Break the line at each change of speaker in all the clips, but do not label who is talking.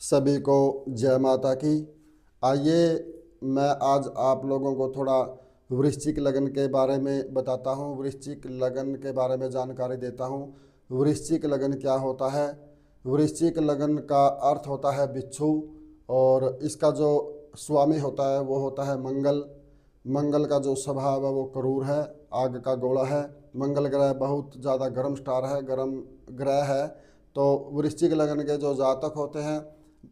सभी को जय माता की। आइए मैं आज आप लोगों को थोड़ा वृश्चिक लगन के बारे में बताता हूँ, वृश्चिक लगन के बारे में जानकारी देता हूँ। वृश्चिक लगन क्या होता है? वृश्चिक लगन का अर्थ होता है बिच्छू, और इसका जो स्वामी होता है वो होता है मंगल। मंगल का जो स्वभाव है वो क्रूर है, आग का गोला है। मंगल ग्रह बहुत ज़्यादा गर्म स्टार है, गर्म ग्रह है। तो वृश्चिक लगन के जो जातक होते हैं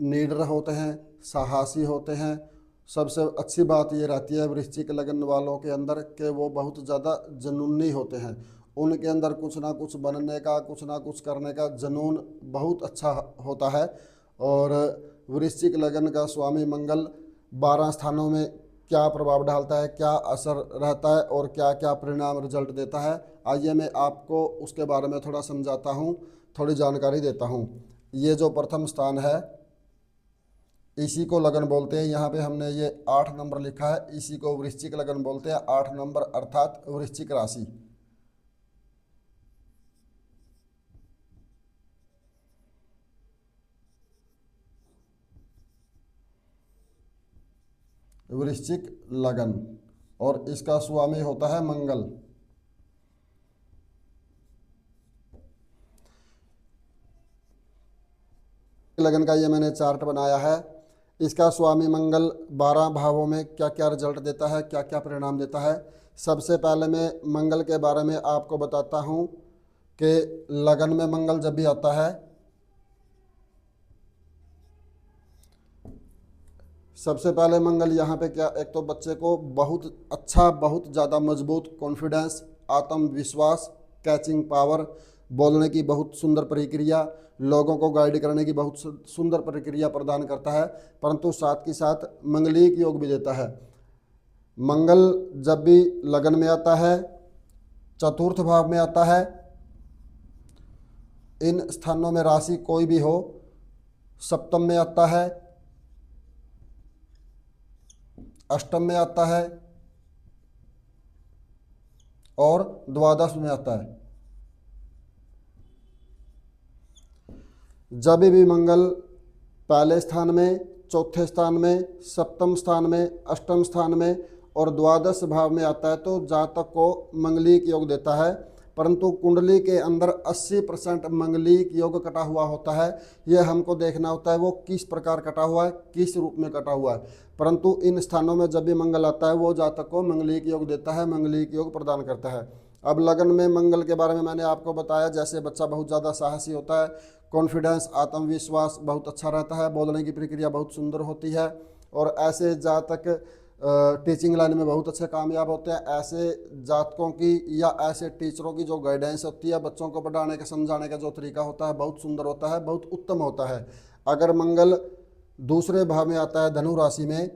निडर होते हैं, साहसी होते हैं। सबसे अच्छी बात ये रहती है वृश्चिक लगन वालों के अंदर कि वो बहुत ज़्यादा जुनूनी होते हैं। उनके अंदर कुछ ना कुछ बनने का, कुछ ना कुछ करने का जुनून बहुत अच्छा होता है। और वृश्चिक लगन का स्वामी मंगल 12 स्थानों में क्या प्रभाव डालता है, क्या असर रहता है और क्या क्या परिणाम रिजल्ट देता है, आइए मैं आपको उसके बारे में थोड़ा समझाता हूँ, थोड़ी जानकारी देता हूँ। ये जो प्रथम स्थान है इसी को लगन बोलते हैं। यहाँ पे हमने ये 8 नंबर लिखा है, इसी को वृश्चिक लगन बोलते हैं। 8 नंबर अर्थात वृश्चिक राशि। वृश्चिक लगन और इसका स्वामी होता है मंगल। लगन का ये मैंने चार्ट बनाया है। इसका स्वामी मंगल 12 भावों में क्या क्या रिजल्ट देता है, क्या क्या परिणाम देता है। सबसे पहले मैं मंगल के बारे में आपको बताता हूँ कि लगन में मंगल जब भी आता है, सबसे पहले मंगल यहाँ पे क्या, एक तो बच्चे को बहुत अच्छा, बहुत ज़्यादा मजबूत कॉन्फिडेंस, आत्मविश्वास, कैचिंग पावर, बोलने की बहुत सुंदर प्रक्रिया, लोगों को गाइड करने की बहुत सुंदर प्रक्रिया प्रदान करता है। परंतु साथ ही साथ मंगलिक योग भी देता है। मंगल जब भी लगन में आता है, चतुर्थ भाव में आता है, इन स्थानों में राशि कोई भी हो, सप्तम में आता है, अष्टम में आता है और द्वादश में आता है। जब भी मंगल पहले स्थान में, चौथे स्थान में, सप्तम स्थान में, अष्टम स्थान में और द्वादश भाव में आता है तो जातक को मंगलिक योग देता है। परंतु कुंडली के अंदर 80% मंगलिक योग कटा हुआ होता है। यह हमको देखना होता है वो किस प्रकार कटा हुआ है, किस रूप में कटा हुआ है। परंतु इन स्थानों में जब भी मंगल आता है वो जातक को मंगलिक योग देता है, मंगलिक योग प्रदान करता है। अब लगन में मंगल के बारे में मैंने आपको बताया, जैसे बच्चा बहुत ज़्यादा साहसी होता है, कॉन्फिडेंस, आत्मविश्वास बहुत अच्छा रहता है, बोलने की प्रक्रिया बहुत सुंदर होती है और ऐसे जातक टीचिंग लाइन में बहुत अच्छे कामयाब होते हैं। ऐसे जातकों की या ऐसे टीचरों की जो गाइडेंस होती है, बच्चों को पढ़ाने का, समझाने का जो तरीका होता है बहुत सुंदर होता है, बहुत उत्तम होता है। अगर मंगल दूसरे भाव में आता है धनु राशि में,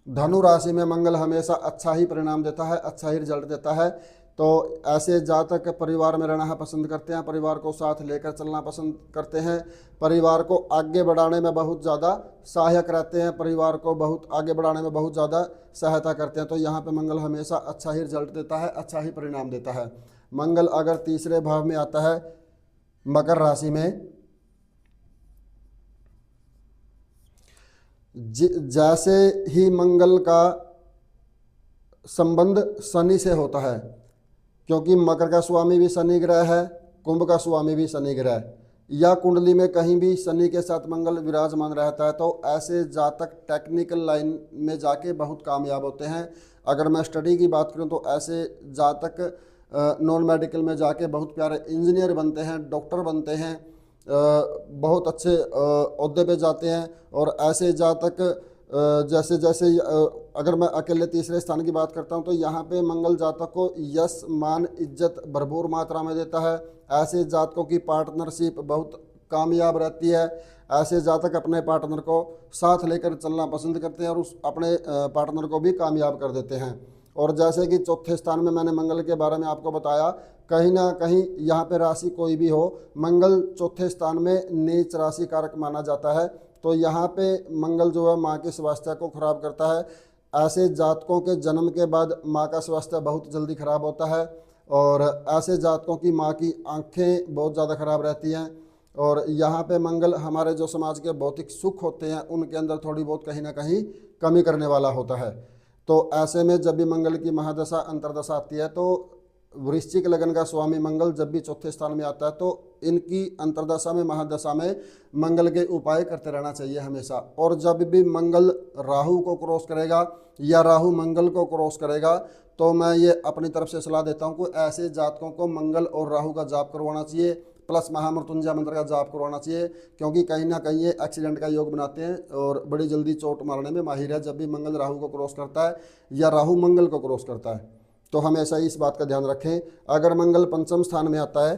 धनु राशि में मंगल हमेशा अच्छा ही परिणाम देता है, अच्छा ही रिजल्ट देता है। तो ऐसे जातक परिवार में रहना पसंद करते हैं, परिवार को साथ लेकर चलना पसंद करते हैं, परिवार को आगे बढ़ाने में बहुत ज़्यादा सहायक रहते हैं, परिवार को बहुत आगे बढ़ाने में बहुत ज़्यादा सहायता करते हैं। तो यहाँ पे मंगल हमेशा अच्छा ही रिजल्ट देता है, अच्छा ही परिणाम देता है। मंगल अगर तीसरे भाव में आता है मकर राशि में, जैसे ही मंगल का संबंध शनि से होता है, क्योंकि मकर का स्वामी भी शनि ग्रह है, कुंभ का स्वामी भी शनि ग्रह है, या कुंडली में कहीं भी शनि के साथ मंगल विराजमान रहता है तो ऐसे जातक टेक्निकल लाइन में जाके बहुत कामयाब होते हैं। अगर मैं स्टडी की बात करूं तो ऐसे जातक नॉन मेडिकल में जाके बहुत प्यारे इंजीनियर बनते हैं, डॉक्टर बनते हैं, बहुत अच्छे ओहदे पे जाते हैं। और ऐसे जातक जैसे जैसे अगर मैं अकेले तीसरे स्थान की बात करता हूं तो यहाँ पे मंगल जातक को यश, मान, इज्जत भरपूर मात्रा में देता है। ऐसे जातकों की पार्टनरशिप बहुत कामयाब रहती है। ऐसे जातक अपने पार्टनर को साथ लेकर चलना पसंद करते हैं और उस अपने पार्टनर को भी कामयाब कर देते हैं। और जैसे कि चौथे स्थान में मैंने मंगल के बारे में आपको बताया, कहीं ना कहीं यहाँ पे राशि कोई भी हो, मंगल चौथे स्थान में नीच राशि कारक माना जाता है। तो यहाँ पे मंगल जो है माँ के स्वास्थ्य को खराब करता है। ऐसे जातकों के जन्म के बाद माँ का स्वास्थ्य बहुत जल्दी खराब होता है। और ऐसे जातकों की माँ की आंखें बहुत ज़्यादा खराब रहती हैं। और यहाँ पे मंगल हमारे जो समाज के भौतिक सुख होते हैं उनके अंदर थोड़ी बहुत कहीं ना कहीं कमी करने वाला होता है। तो ऐसे में जब भी मंगल की महादशा अंतर्दशा आती है तो वृश्चिक लगन का स्वामी मंगल जब भी चौथे स्थान में आता है तो इनकी अंतर्दशा में महादशा में मंगल के उपाय करते रहना चाहिए हमेशा। और जब भी मंगल राहु को क्रॉस करेगा या राहु मंगल को क्रॉस करेगा तो मैं ये अपनी तरफ से सलाह देता हूँ कि ऐसे जातकों को मंगल और राहु का जाप करवाना चाहिए, प्लस महामृत्युंजय मंत्र का जाप करवाना चाहिए, क्योंकि कहीं ना कहीं ये एक्सीडेंट का योग बनाते हैं और बड़ी जल्दी चोट मारने में माहिर है जब भी मंगल राहु को क्रॉस करता है या राहु मंगल को क्रॉस करता है। तो हमेशा इस बात का ध्यान रखें। अगर मंगल पंचम स्थान में आता है,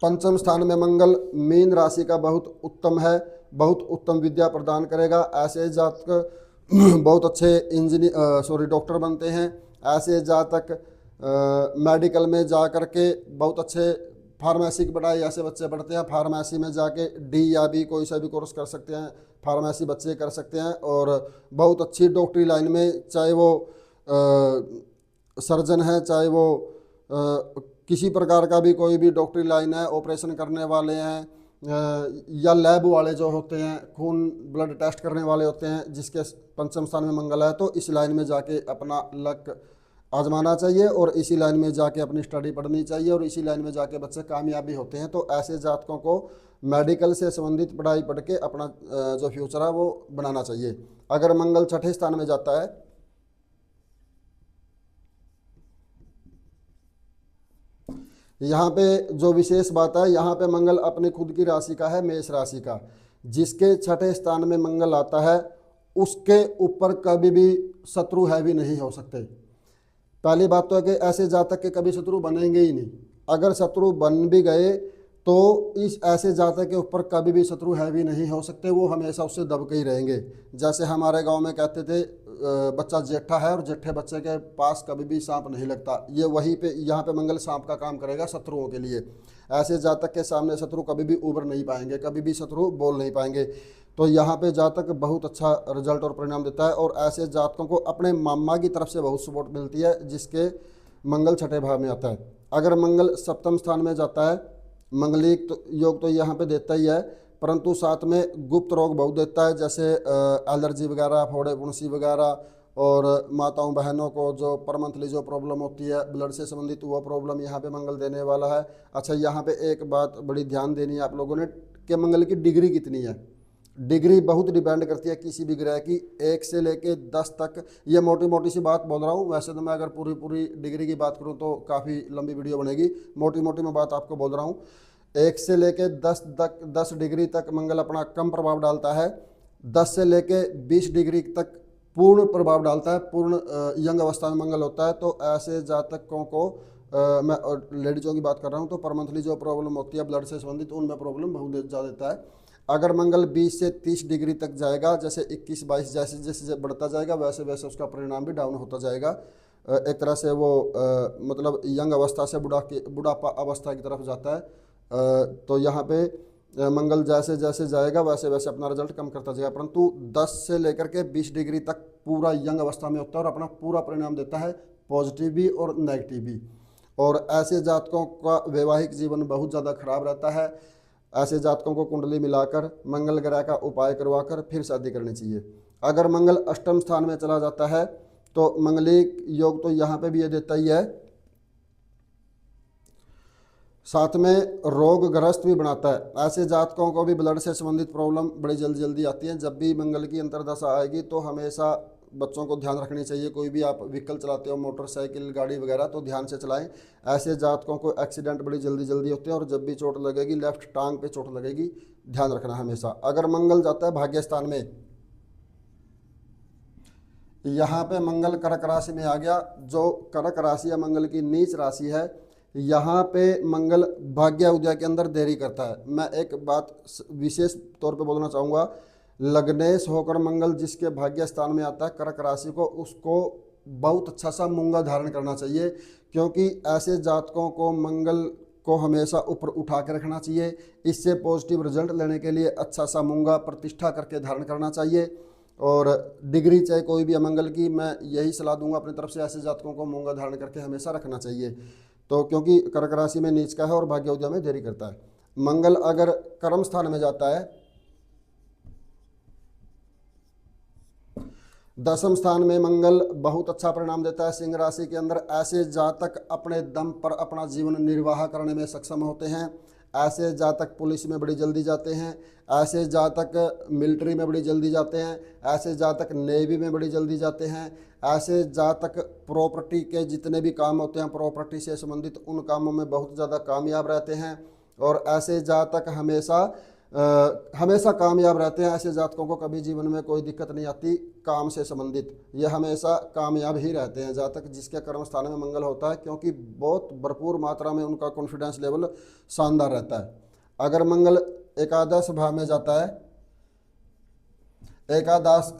पंचम स्थान में मंगल मीन राशि का बहुत उत्तम है, बहुत उत्तम विद्या प्रदान करेगा। ऐसे जातक बहुत अच्छे डॉक्टर बनते हैं। ऐसे जातक मेडिकल में जा कर के बहुत अच्छे फार्मेसी की पढ़ाई ऐसे बच्चे पढ़ते हैं, फार्मेसी में जाके डी या बी कोई सा भी कोर्स कर सकते हैं, फार्मेसी बच्चे कर सकते हैं। और बहुत अच्छी डॉक्टरी लाइन में, चाहे वो सर्जन है, चाहे वो किसी प्रकार का भी कोई भी डॉक्टरी लाइन है, ऑपरेशन करने वाले हैं या लैब वाले जो होते हैं, खून ब्लड टेस्ट करने वाले होते हैं, जिसके पंचम स्थान में मंगल है तो इस लाइन में जाके अपना लक आजमाना चाहिए और इसी लाइन में जाके अपनी स्टडी पढ़नी चाहिए और इसी लाइन में जाके बच्चे कामयाब भी होते हैं। तो ऐसे जातकों को मेडिकल से संबंधित पढ़ाई पढ़ के अपना जो फ्यूचर है वो बनाना चाहिए। अगर मंगल छठे स्थान में जाता है, यहाँ पे जो विशेष बात है, यहाँ पे मंगल अपनी खुद की राशि का है, मेष राशि का। जिसके छठे स्थान में मंगल आता है उसके ऊपर कभी भी शत्रु है भी नहीं हो सकते। पहली बात तो है कि ऐसे जातक के कभी शत्रु बनेंगे ही नहीं। अगर शत्रु बन भी गए तो इस ऐसे जातक के ऊपर कभी भी शत्रु है भी नहीं हो सकते, वो हमेशा उससे दब के ही रहेंगे। जैसे हमारे गांव में कहते थे बच्चा जेठा है और जेठे बच्चे के पास कभी भी सांप नहीं लगता, ये वहीं पे यहाँ पे मंगल सांप का काम करेगा शत्रुओं के लिए। ऐसे जातक के सामने शत्रु कभी भी उभर नहीं पाएंगे, कभी भी शत्रु बोल नहीं पाएंगे। तो यहाँ पे जातक बहुत अच्छा रिजल्ट और परिणाम देता है। और ऐसे जातकों को अपने मामा की तरफ से बहुत सपोर्ट मिलती है जिसके मंगल छठे भाव में आता है। अगर मंगल सप्तम स्थान में जाता है, मंगलिक योग तो यहाँ पे देता ही है, परंतु साथ में गुप्त रोग बहुत देता है, जैसे एलर्जी वगैरह, फोड़े फुंसी वगैरह, और माताओं बहनों को जो पर मंथली जो प्रॉब्लम होती है ब्लड से संबंधित, वो प्रॉब्लम यहाँ पे मंगल देने वाला है। अच्छा, यहाँ पे एक बात बड़ी ध्यान देनी है आप लोगों ने कि मंगल की डिग्री कितनी है। डिग्री बहुत डिपेंड करती है किसी भी ग्रह की, 1 से लेके 10 तक। ये मोटी मोटी सी बात बोल रहा हूँ, वैसे तो मैं अगर पूरी पूरी डिग्री की बात करूँ तो काफ़ी लंबी वीडियो बनेगी। मोटी मोटी मैं बात आपको बोल रहा हूँ। 1 से लेके 10 डिग्री तक मंगल अपना कम प्रभाव डालता है। 10 से लेके 20 डिग्री तक पूर्ण प्रभाव डालता है, पूर्ण यंग अवस्था में मंगल होता है। तो ऐसे जातकों को मैं लेडीजों की बात कर रहा हूँ, तो पर मंथली जो प्रॉब्लम होती है ब्लड से संबंधित, उनमें प्रॉब्लम बहुत ज़्यादा देता है। अगर मंगल 20 से 30 डिग्री तक जाएगा, जैसे 21-22 जैसे जैसे बढ़ता जाएगा वैसे वैसे उसका परिणाम भी डाउन होता जाएगा। एक तरह से वो मतलब यंग अवस्था से बुढ़ापा अवस्था की तरफ जाता है। तो यहाँ पे मंगल जैसे जैसे जाएगा वैसे वैसे अपना रिजल्ट कम करता जाएगा, परंतु 10 से लेकर के 20 डिग्री तक पूरा यंग अवस्था में होता है और अपना पूरा परिणाम देता है, पॉजिटिव भी और नेगेटिव भी। और ऐसे जातकों का वैवाहिक जीवन बहुत ज़्यादा खराब रहता है। ऐसे जातकों को कुंडली मिलाकर मंगल ग्रह का उपाय करवाकर फिर शादी करनी चाहिए। अगर मंगल अष्टम स्थान में चला जाता है तो मंगलिक योग तो यहाँ पे भी ये देता ही है, साथ में रोग ग्रस्त भी बनाता है। ऐसे जातकों को भी ब्लड से संबंधित प्रॉब्लम बड़ी जल्दी जल्दी आती है। जब भी मंगल की अंतर्दशा आएगी तो हमेशा बच्चों को ध्यान रखनी चाहिए। कोई भी आप व्हीकल चलाते हो, मोटरसाइकिल गाड़ी वगैरह, तो ध्यान से चलाएं। ऐसे जातकों को एक्सीडेंट बड़ी जल्दी जल्दी होते हैं और जब भी चोट लगेगी लेफ्ट टांग पे चोट लगेगी, ध्यान रखना हमेशा। अगर मंगल जाता है भाग्य स्थान में, यहाँ पे मंगल कर्क राशि में आ गया, जो कर्क राशि है मंगल की नीच राशि है, यहाँ पे मंगल भाग्य उदय के अंदर देरी करता है। मैं एक बात विशेष तौर पे बोलना चाहूँगा, लग्नेश होकर मंगल जिसके भाग्य स्थान में आता है कर्क राशि को, उसको बहुत अच्छा सा मूंगा धारण करना चाहिए, क्योंकि ऐसे जातकों को मंगल को हमेशा ऊपर उठा के रखना चाहिए। इससे पॉजिटिव रिजल्ट लेने के लिए अच्छा सा मूंगा प्रतिष्ठा करके धारण करना चाहिए। और डिग्री चाहे कोई भी अमंगल की, मैं यही सलाह दूंगा अपनी तरफ से, ऐसे जातकों को मूंगा धारण करके हमेशा रखना चाहिए। तो क्योंकि कर्क राशि में नीच का है और भाग्योदय में देरी करता है। मंगल अगर कर्म स्थान में जाता है, दसम स्थान में मंगल बहुत अच्छा परिणाम देता है सिंह राशि के अंदर। ऐसे जातक अपने दम पर अपना जीवन निर्वाह करने में सक्षम होते हैं। ऐसे जातक पुलिस में बड़ी जल्दी जाते हैं, ऐसे जातक मिलिट्री में बड़ी जल्दी जाते हैं, ऐसे जातक नेवी में बड़ी जल्दी जाते हैं, ऐसे जातक प्रॉपर्टी के जितने भी काम होते हैं प्रॉपर्टी से संबंधित उन कामों में बहुत ज़्यादा कामयाब रहते हैं। और ऐसे जातक हमेशा कामयाब रहते हैं। ऐसे जातकों को कभी जीवन में कोई दिक्कत नहीं आती काम से संबंधित, ये हमेशा कामयाब ही रहते हैं जातक जिसके कर्म स्थान में मंगल होता है, क्योंकि बहुत भरपूर मात्रा में उनका कॉन्फिडेंस लेवल शानदार रहता है। अगर मंगल एकादश भाव में जाता है, एकादश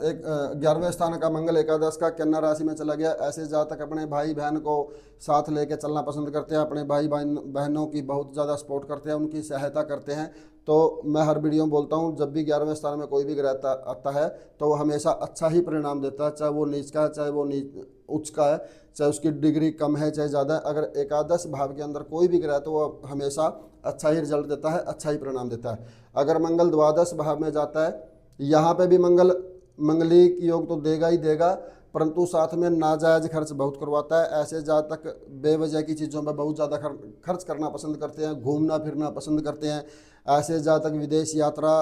11वें स्थान का मंगल एकादश का कन्या राशि में चला गया, ऐसे जातक अपने भाई बहन को साथ लेके चलना पसंद करते हैं, अपने भाई बहनों की बहुत ज़्यादा सपोर्ट करते हैं, उनकी सहायता करते हैं। तो मैं हर वीडियो में बोलता हूँ, जब भी 11वें स्थान में कोई भी ग्रह आता है तो वो हमेशा अच्छा ही परिणाम देता है, चाहे वो नीच का है, चाहे वो उच्च का है, चाहे उसकी डिग्री कम है चाहे ज़्यादा है। अगर एकादश भाव के अंदर कोई भी ग्रह है तो वो हमेशा अच्छा ही रिजल्ट देता है, अच्छा ही परिणाम देता है। अगर मंगल द्वादश भाव में जाता है, यहाँ पे भी मंगलिक योग तो देगा ही देगा, परंतु साथ में नाजायज खर्च बहुत करवाता है। ऐसे जातक बेवजह की चीज़ों पर बहुत ज़्यादा खर्च करना पसंद करते हैं, घूमना फिरना पसंद करते हैं। ऐसे जातक विदेश यात्रा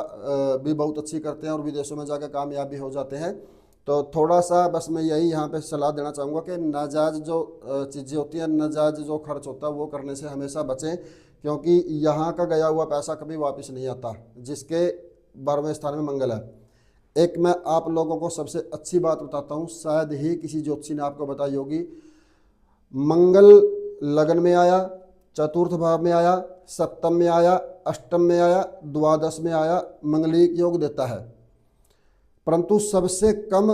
भी बहुत अच्छी करते हैं और विदेशों में जाकर कामयाब भी हो जाते हैं। तो थोड़ा सा बस मैं यही यहाँ पे सलाह देना चाहूँगा कि नाजायज जो चीज़ें होती हैं, नाजायज जो खर्च होता है वो करने से हमेशा बचें, क्योंकि यहाँ का गया हुआ पैसा कभी वापस नहीं आता जिसके 12वें स्थान में मंगल है। एक मैं आप लोगों को सबसे अच्छी बात बताता हूँ, शायद ही किसी ज्योतिषी ने आपको बताई होगी। मंगल लगन में आया, चतुर्थ भाव में आया, सप्तम में आया, अष्टम में आया, द्वादश में आया, मंगलिक योग देता है। परंतु सबसे कम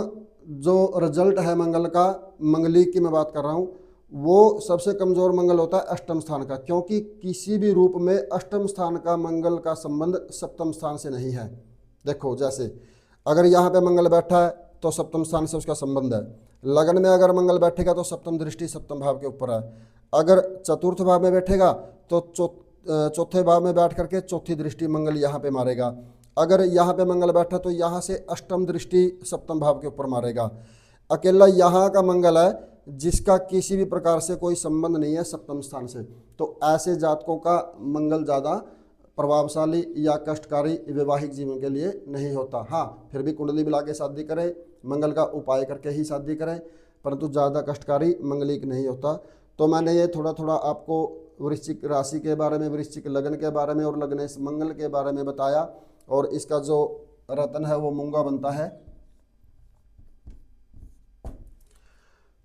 जो रिजल्ट है मंगल का, मंगलिक की मैं बात कर रहा हूँ, वो सबसे कमज़ोर मंगल होता है अष्टम स्थान का, क्योंकि किसी भी रूप में अष्टम स्थान का मंगल का संबंध सप्तम स्थान से नहीं है। देखो जैसे अगर यहाँ पे मंगल बैठा है तो सप्तम स्थान से उसका संबंध है, लगन में अगर मंगल बैठेगा तो सप्तम दृष्टि सप्तम भाव के ऊपर है, अगर चतुर्थ भाव में बैठेगा तो चौथे भाव में बैठ करके चौथी दृष्टि मंगल यहाँ पे मारेगा, अगर यहाँ पे मंगल बैठा तो यहाँ से अष्टम दृष्टि सप्तम भाव के ऊपर मारेगा। अकेला यहाँ का मंगल है जिसका किसी भी प्रकार से कोई संबंध नहीं है सप्तम स्थान से, तो ऐसे जातकों का मंगल ज़्यादा प्रभावशाली या कष्टकारी वैवाहिक जीवन के लिए नहीं होता। हाँ, फिर भी कुंडली मिला के शादी करें, मंगल का उपाय करके ही शादी करें, परंतु ज़्यादा कष्टकारी मंगलिक नहीं होता। तो मैंने ये थोड़ा थोड़ा आपको वृश्चिक राशि के बारे में, वृश्चिक लगन के बारे में और लग्नेश मंगल के बारे में बताया, और इसका जो रत्न है वो मूंगा बनता है।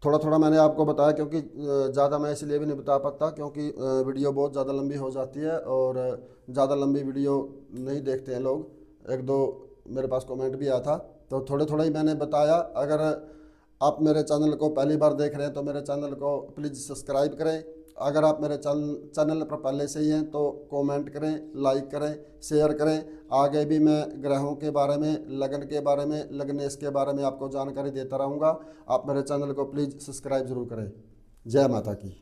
थोड़ा थोड़ा मैंने आपको बताया, क्योंकि ज़्यादा मैं इसलिए भी नहीं बता पाता क्योंकि वीडियो बहुत ज़्यादा लंबी हो जाती है और ज़्यादा लंबी वीडियो नहीं देखते हैं लोग। एक दो मेरे पास कमेंट भी आया था, तो थोड़े थोड़े ही मैंने बताया। अगर आप मेरे चैनल को पहली बार देख रहे हैं तो मेरे चैनल को प्लीज़ सब्सक्राइब करें। अगर आप मेरे चैनल पर पहले से ही हैं तो कमेंट करें, लाइक करें, शेयर करें। आगे भी मैं ग्रहों के बारे में, लगन के बारे में, लग्नेश के बारे में आपको जानकारी देता रहूँगा। आप मेरे चैनल को प्लीज़ सब्सक्राइब ज़रूर करें। जय माता की।